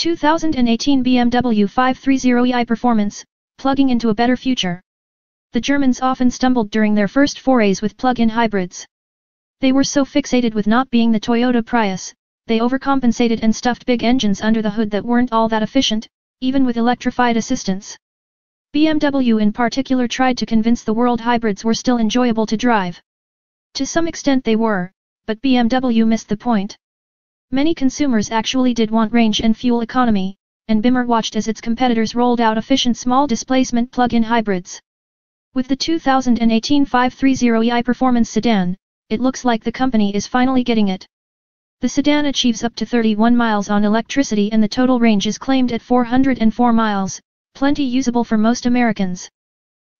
2018 BMW 530e iPerformance, plugging into a better future. The Germans often stumbled during their first forays with plug-in hybrids. They were so fixated with not being the Toyota Prius, they overcompensated and stuffed big engines under the hood that weren't all that efficient, even with electrified assistance. BMW in particular tried to convince the world hybrids were still enjoyable to drive. To some extent they were, but BMW missed the point. Many consumers actually did want range and fuel economy, and BMW watched as its competitors rolled out efficient small displacement plug-in hybrids. With the 2018 530e iPerformance sedan, it looks like the company is finally getting it. The sedan achieves up to 31 miles on electricity and the total range is claimed at 404 miles, plenty usable for most Americans.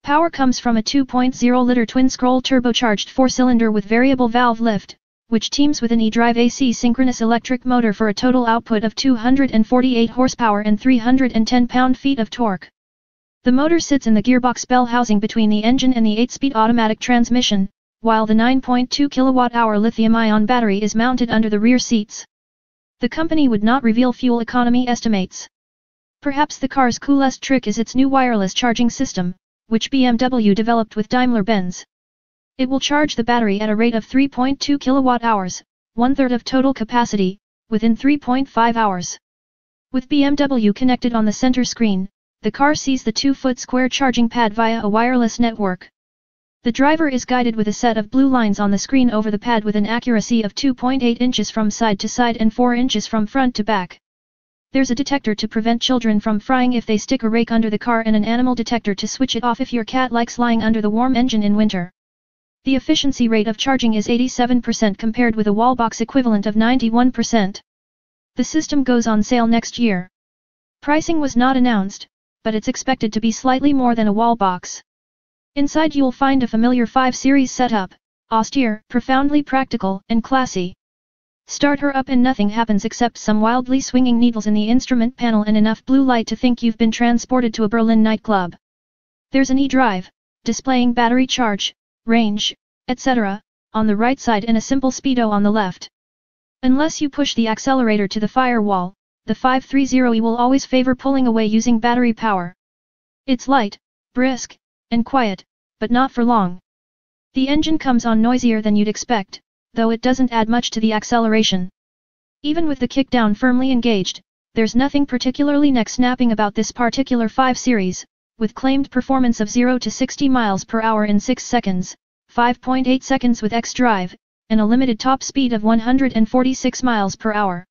Power comes from a 2.0-liter twin-scroll turbocharged 4-cylinder with variable valve lift, which teams with an e-drive AC synchronous electric motor for a total output of 248 horsepower and 310 pound-feet of torque. The motor sits in the gearbox bell housing between the engine and the 8-speed automatic transmission, while the 9.2 kWh lithium-ion battery is mounted under the rear seats. The company would not reveal fuel economy estimates. Perhaps the car's coolest trick is its new wireless charging system, which BMW developed with Daimler-Benz. It will charge the battery at a rate of 3.2 kWh, one-third of total capacity, within 3.5 hours. With BMW connected on the center screen, the car sees the 2-foot square charging pad via a wireless network. The driver is guided with a set of blue lines on the screen over the pad with an accuracy of 2.8 inches from side to side and 4 inches from front to back. There's a detector to prevent children from frying if they stick a rake under the car and an animal detector to switch it off if your cat likes lying under the warm engine in winter. The efficiency rate of charging is 87% compared with a wallbox equivalent of 91%. The system goes on sale next year. Pricing was not announced, but it's expected to be slightly more than a wallbox. Inside you'll find a familiar 5 Series setup, austere, profoundly practical, and classy. Start her up and nothing happens except some wildly swinging needles in the instrument panel and enough blue light to think you've been transported to a Berlin nightclub. There's an e-drive, displaying battery charge, range, etc., on the right side and a simple speedo on the left. Unless you push the accelerator to the firewall, the 530e will always favor pulling away using battery power. It's light, brisk, and quiet, but not for long. The engine comes on noisier than you'd expect, though it doesn't add much to the acceleration. Even with the kickdown firmly engaged, there's nothing particularly neck-snapping about this particular 5 Series, with claimed performance of 0 to 60 miles per hour in 6 seconds, 5.8 seconds with X-Drive, and a limited top speed of 146 miles per hour.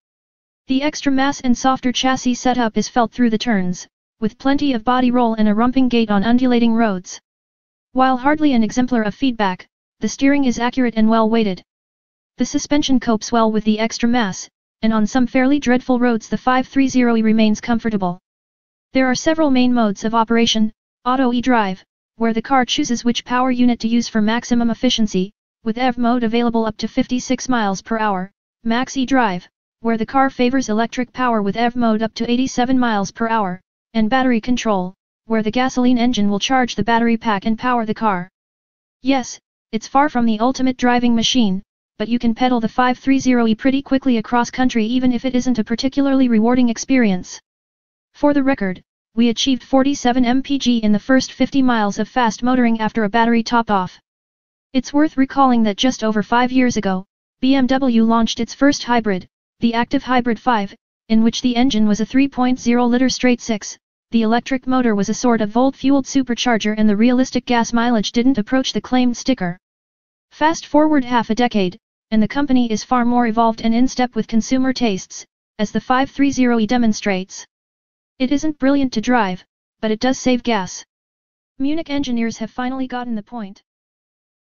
The extra mass and softer chassis setup is felt through the turns, with plenty of body roll and a rumping gait on undulating roads. While hardly an exemplar of feedback, the steering is accurate and well-weighted. The suspension copes well with the extra mass, and on some fairly dreadful roads the 530e remains comfortable. There are several main modes of operation: Auto e-drive, where the car chooses which power unit to use for maximum efficiency, with EV mode available up to 56 miles per hour, Max e-drive, where the car favors electric power with EV mode up to 87 miles per hour, and battery control, where the gasoline engine will charge the battery pack and power the car. Yes, it's far from the ultimate driving machine, but you can pedal the 530e pretty quickly across country even if it isn't a particularly rewarding experience. For the record, we achieved 47 mpg in the first 50 miles of fast motoring after a battery topped off. It's worth recalling that just over 5 years ago, BMW launched its first hybrid, the Active Hybrid 5, in which the engine was a 3.0-liter straight-six, the electric motor was a sort of volt-fueled supercharger and the realistic gas mileage didn't approach the claimed sticker. Fast forward half a decade, and the company is far more evolved and in step with consumer tastes, as the 530e demonstrates. It isn't brilliant to drive, but it does save gas. Munich engineers have finally gotten the point.